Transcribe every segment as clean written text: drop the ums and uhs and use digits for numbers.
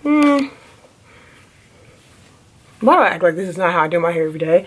Why do I act like this is not how I do my hair every day?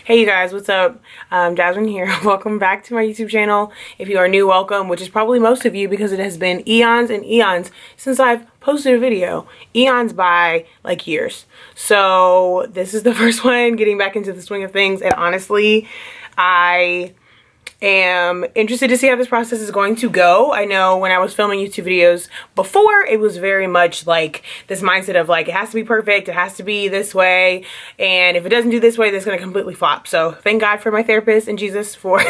Hey you guys, what's up? Jasmine here. Welcome back to my YouTube channel. If you are new, welcome, which is probably most of you because it has been eons and eons since I've posted a video. Eons by like years. So this is the first one getting back into the swing of things, and honestly, I am interested to see how this process is going to go. I know when I was filming YouTube videos before, it was very much like this mindset of like, it has to be perfect, it has to be this way, and if it doesn't do this way, that's going to completely flop. So thank God for my therapist and Jesus for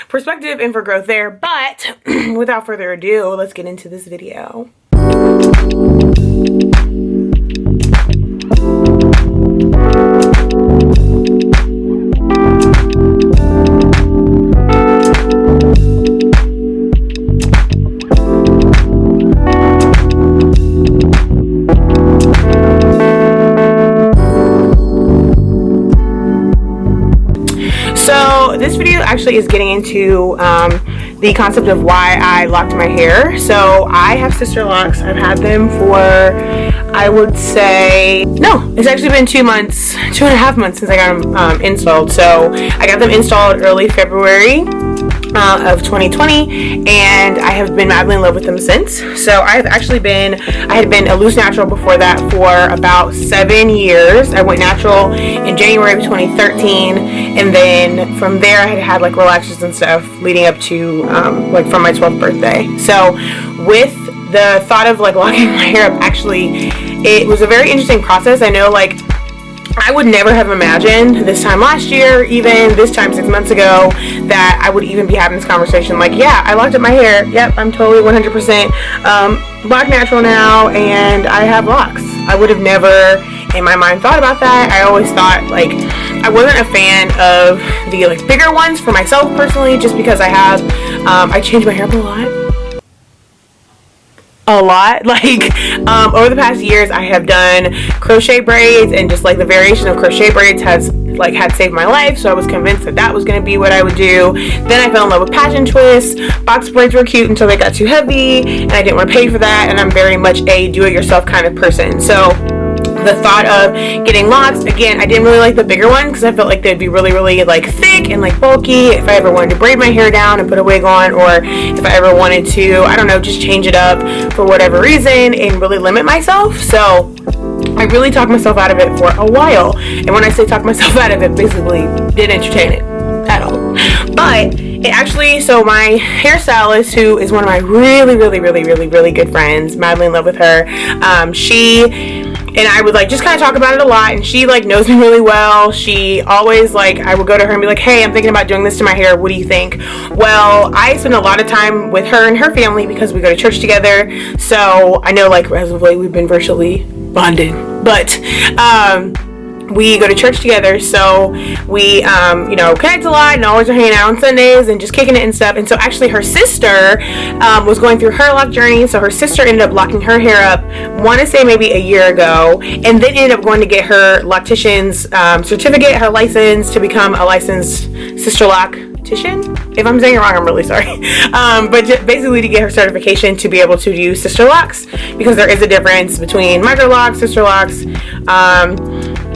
perspective and for growth there. But without further ado, let's get into this video. This video actually is getting into the concept of why I locked my hair. So I have Sisterlocks. I've had them for, I would say, no, it's actually been 2 months, 2.5 months since I got them installed. So I got them installed early February of 2020, and I have been madly in love with them since. So I had been a loose natural before that for about 7 years. I went natural in January of 2013, and then from there I had like relaxers and stuff leading up to like from my 12th birthday. So with the thought of like locking my hair up, actually it was a very interesting process. I know, like, I would never have imagined this time last year, even this time 6 months ago, that I would even be having this conversation. Like, yeah, I locked up my hair. Yep, I'm totally 100% black natural now, and I have locks. I would have never in my mind thought about that. I always thought, like, I wasn't a fan of the like bigger ones for myself personally, just because I change my hair up a lot. Like over the past years I have done crochet braids, and just like the variation of crochet braids had saved my life, so I was convinced that that was going to be what I would do. Then I fell in love with passion twists. Box braids were cute until they got too heavy, and I didn't want to pay for that, and I'm very much a do-it-yourself kind of person. So the thought of getting locks, again, I didn't really like the bigger one because I felt like they'd be really like thick and like bulky if I ever wanted to braid my hair down and put a wig on, or if I ever wanted to, I don't know, just change it up for whatever reason and really limit myself. So I really talked myself out of it for a while, and when I say talk myself out of it, basically didn't entertain it at all. But it actually, so my hairstylist, who is one of my really good friends, madly in love with her, she and I would like just kind of talk about it a lot, and she like knows me really well. She always, like, I would go to her and be like, hey, I'm thinking about doing this to my hair, what do you think? Well, I spend a lot of time with her and her family because we go to church together, so I know, like, as of late we've been virtually bonded, but we go to church together, so we you know, connect a lot and always are hanging out on Sundays and just kicking it and stuff. And so actually her sister was going through her lock journey, so her sister ended up locking her hair up, want to say maybe a year ago, and then ended up going to get her loctician's certificate, her license, to become a licensed Sisterloctician. If I'm saying it wrong, I'm really sorry. But just basically to get her certification to be able to do Sisterlocks, because there is a difference between micro locks, Sisterlocks,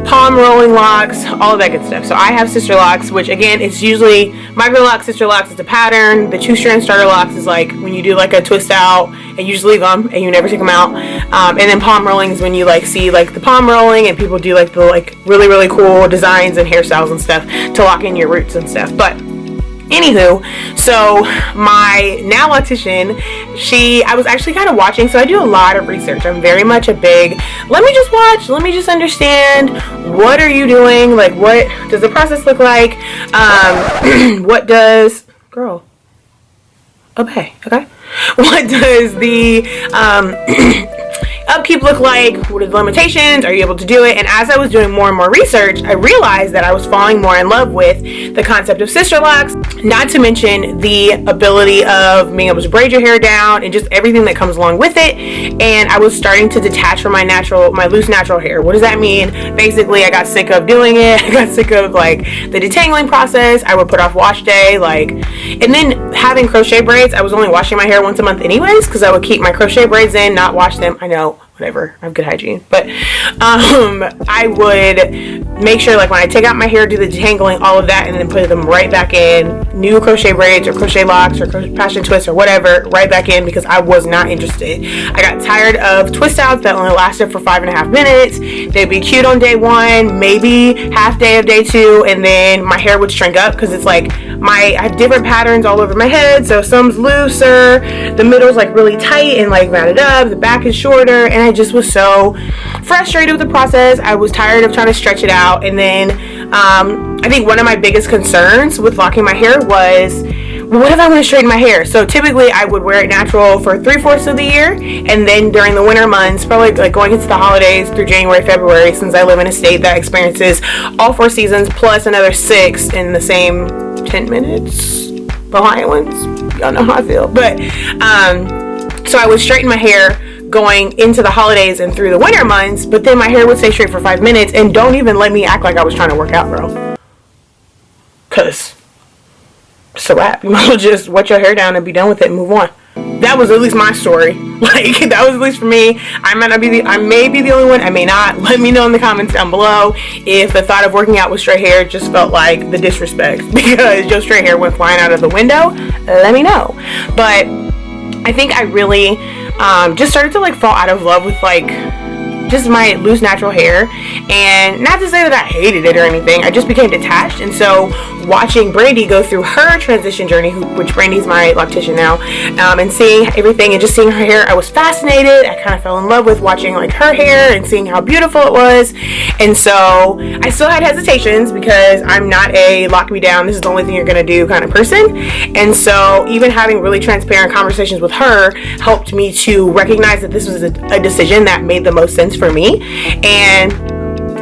palm rolling locks, all of that good stuff. So I have Sisterlocks, which again, it's usually micro locks, Sisterlocks is a pattern. The 2-strand starter locks is like when you do like a twist out and you just leave them and you never take them out. And then palm rolling is when you like see like the palm rolling, and people do like the like really cool designs and hairstyles and stuff to lock in your roots and stuff. But anywho, so my now loctician, I was actually kind of watching, so I do a lot of research. I'm very much a big, let me just watch, let me just understand, what are you doing, like what does the process look like, what does, girl, obey, okay, what does the upkeep look like? What are the limitations? Are you able to do it? And as I was doing more and more research, I realized that I was falling more in love with the concept of sister locks, not to mention the ability of being able to braid your hair down and just everything that comes along with it. And I was starting to detach from my loose natural hair. What does that mean? Basically, I got sick of doing it. I got sick of like the detangling process. I would put off wash day, and then having crochet braids. I was only washing my hair once a month anyways, because I would keep my crochet braids in, not wash them. I know, whatever, I have good hygiene, but I would make sure, like, when I take out my hair, do the detangling, all of that, and then put them right back in, new crochet braids or crochet locks or passion twists or whatever, right back in, because I was not interested. I got tired of twist outs that only lasted for 5.5 minutes. They'd be cute on day one, maybe half day of day two, and then my hair would shrink up, because it's like I have different patterns all over my head. So some's looser, the middle's like really tight and like matted up, the back is shorter, and I just was so frustrated with the process. I was tired of trying to stretch it out. And then I think one of my biggest concerns with locking my hair was, what if I want to straighten my hair? So typically I would wear it natural for 3/4 of the year, and then during the winter months, probably like going into the holidays through January, February, since I live in a state that experiences all 4 seasons plus another 6 in the same 10 minutes. Ohio ones, y'all know how I feel. But so I would straighten my hair going into the holidays and through the winter months, but then my hair would stay straight for 5 minutes, and don't even let me act like I was trying to work out, bro. Cause it's a wrap. You might as well just wet your hair down and be done with it and move on. That was at least my story. Like, that was at least for me. I may be the only one. I may not. Let me know in the comments down below if the thought of working out with straight hair just felt like the disrespect because your straight hair went flying out of the window. Let me know. But I think I really just started to like fall out of love with like just my loose natural hair, and not to say that I hated it or anything, I just became detached. And so watching Brandy go through her transition journey, which Brandy's my loctician now, and seeing everything and just seeing her hair, I was fascinated. I kind of fell in love with watching like her hair and seeing how beautiful it was. And so I still had hesitations because I'm not a lock me down, this is the only thing you're gonna do kind of person. And so even having really transparent conversations with her helped me to recognize that this was a decision that made the most sense for me, and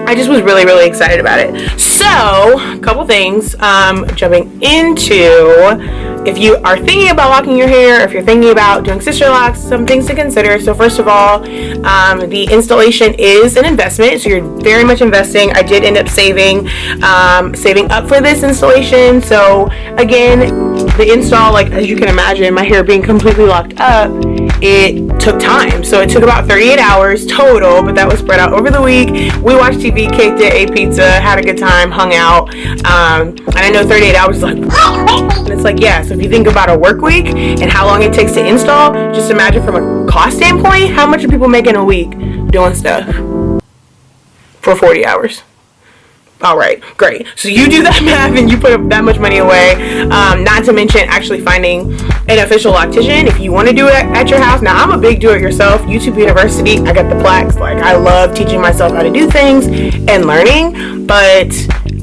I just was really, really excited about it. So, a couple things, jumping into, if you are thinking about locking your hair, if you're thinking about doing sister locks, some things to consider. So first of all, the installation is an investment, so you're very much investing. I did end up saving up for this installation. So again, the install, like as you can imagine, my hair being completely locked up, it took time. So it took about 38 hours total, but that was spread out over the week. We watched TV, caked it, ate pizza, had a good time, hung out. And I know 38 hours is like, and it's like, yeah, so if you think about a work week and how long it takes to install, just imagine from a cost standpoint, how much are people making a week doing stuff for 40 hours? All right, great. So you do that math and you put up that much money away. Not to mention actually finding an official loctician if you want to do it at your house. Now, I'm a big do-it-yourself. YouTube University, I got the plaques. Like, I love teaching myself how to do things and learning, but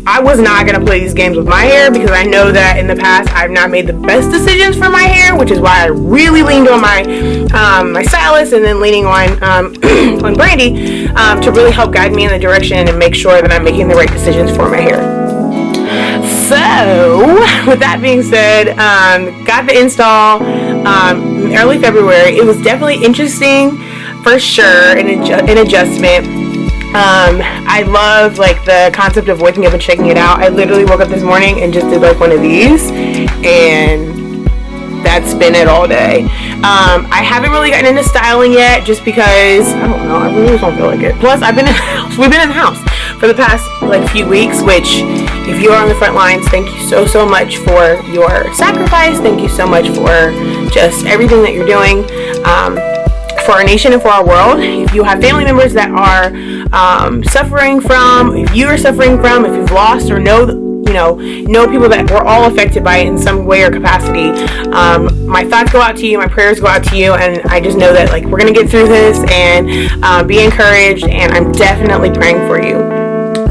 I was not going to play these games with my hair because I know that in the past I've not made the best decisions for my hair, which is why I really leaned on my my stylist and then leaning on on Brandy to really help guide me in the direction and make sure that I'm making the right decisions for my hair. So, with that being said, got the install early February. It was definitely interesting for sure, an adjustment. I love like the concept of waking up and checking it out. I literally woke up this morning and just did like one of these, and that's been it all day. I haven't really gotten into styling yet just because I don't know, I really just don't feel like it. Plus we've been in the house for the past like few weeks, which if you are on the front lines, thank you so much for your sacrifice. Thank you so much for just everything that you're doing for our nation and for our world. If you have family members that are suffering from, if you are suffering from, if you've lost or know people that were all affected by it in some way or capacity, my thoughts go out to you, my prayers go out to you, and I just know that like we're gonna get through this, and be encouraged, and I'm definitely praying for you.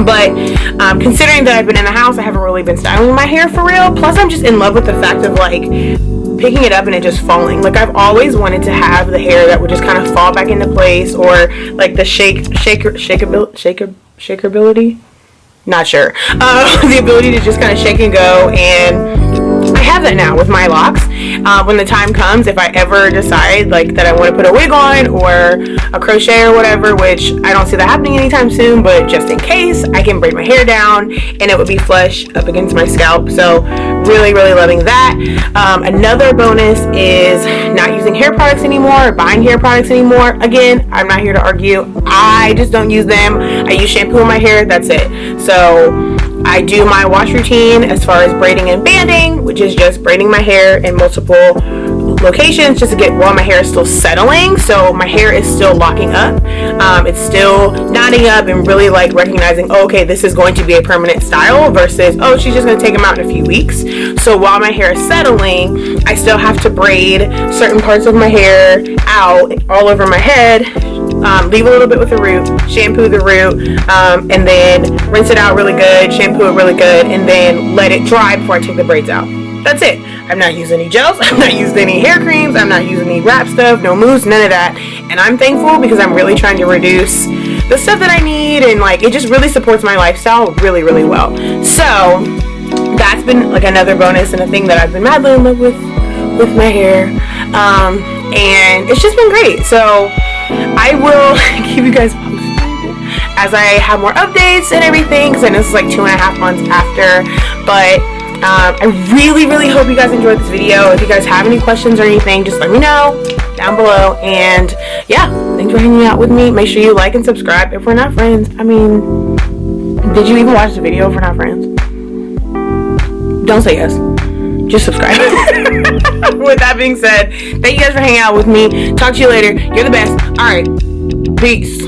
But considering that I've been in the house, I haven't really been styling my hair for real. Plus I'm just in love with the fact of like picking it up and it just falling. Like, I've always wanted to have the hair that would just kind of fall back into place, or like the shakerability. Not sure. The ability to just kind of shake and go, and I have that now with my locks. When the time comes, if I ever decide like that I want to put a wig on or a crochet or whatever, which I don't see that happening anytime soon, but just in case, I can braid my hair down and it would be flush up against my scalp. So really, really loving that. Another bonus is not using hair products anymore, or buying hair products anymore. Again, I'm not here to argue. I just don't use them. I use shampoo in my hair. That's it. So I do my wash routine as far as braiding and banding, which is just braiding my hair in multiple locations just to get while my hair is still settling, so my hair is still locking up. It's still knotting up and really like recognizing, oh, okay, this is going to be a permanent style versus, oh, she's just going to take them out in a few weeks. So while my hair is settling, I still have to braid certain parts of my hair out all over my head. Leave a little bit with the root, shampoo the root, and then rinse it out really good, shampoo it really good, and then let it dry before I take the braids out. That's it. I'm not using any gels, I'm not using any hair creams, I'm not using any wrap stuff, no mousse, none of that. And I'm thankful because I'm really trying to reduce the stuff that I need, and like it just really supports my lifestyle really, really well. So that's been like another bonus and a thing that I've been madly in love with my hair. And it's just been great. So I will keep you guys posted as I have more updates and everything, because I know this is like 2.5 months after. But I really, really hope you guys enjoyed this video. If you guys have any questions or anything, just let me know down below. And yeah, thanks for hanging out with me. Make sure you like and subscribe if we're not friends. I mean, did you even watch the video if we're not friends? Don't say yes. Just subscribe. With that being said, thank you guys for hanging out with me. Talk to you later. You're the best. All right. Peace.